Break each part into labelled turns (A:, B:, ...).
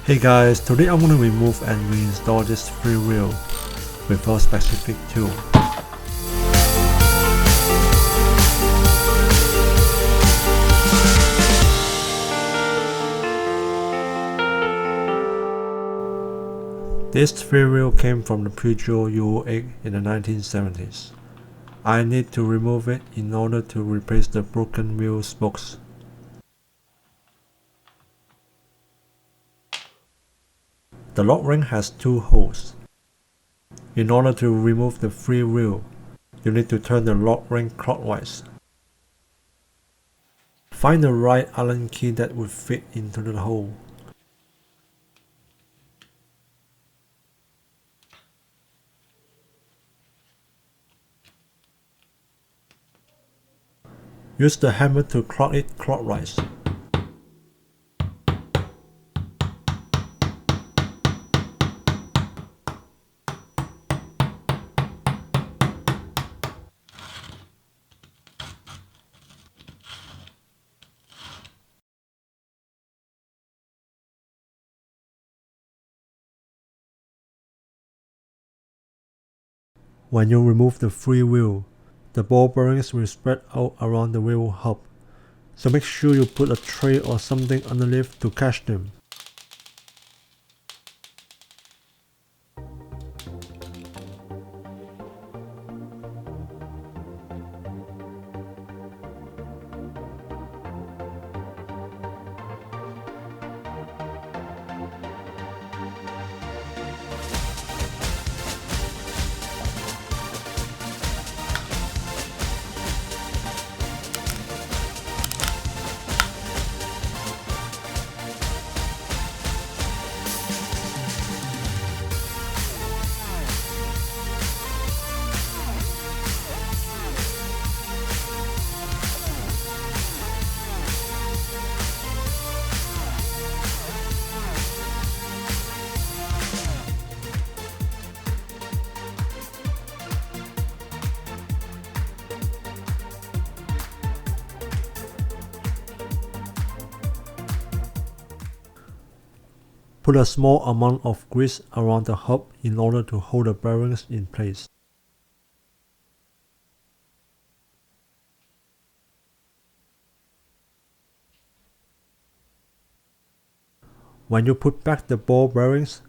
A: Hey guys, today I'm going to remove and reinstall this freewheel with a specific tool. This freewheel came from the Peugeot UO-8 in the 1970s. I need to remove it in order to replace the broken wheel spokes. The lock ring has two holes. In order to remove the freewheel, you need to turn the lock ring clockwise. Find the right Allen key that would fit into the hole. Use the hammer to clock it clockwise. When you remove the freewheel, the ball bearings will spread out around the wheel hub, so make sure you put a tray or something underneath to catch them. Put a small amount of grease around the hub in order to hold the bearings in place. When you put back the ball bearings,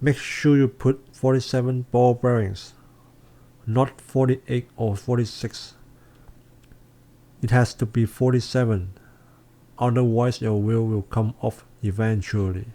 A: make sure you put 47 ball bearings, not 48 or 46. It has to be 47, otherwise your wheel will come off eventually.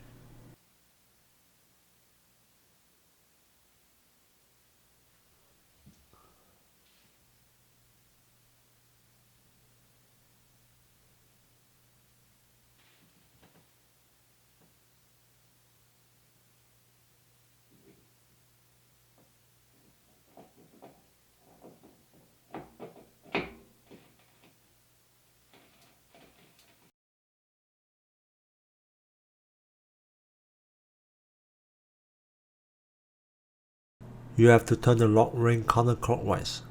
A: You have to turn the lock ring counterclockwise.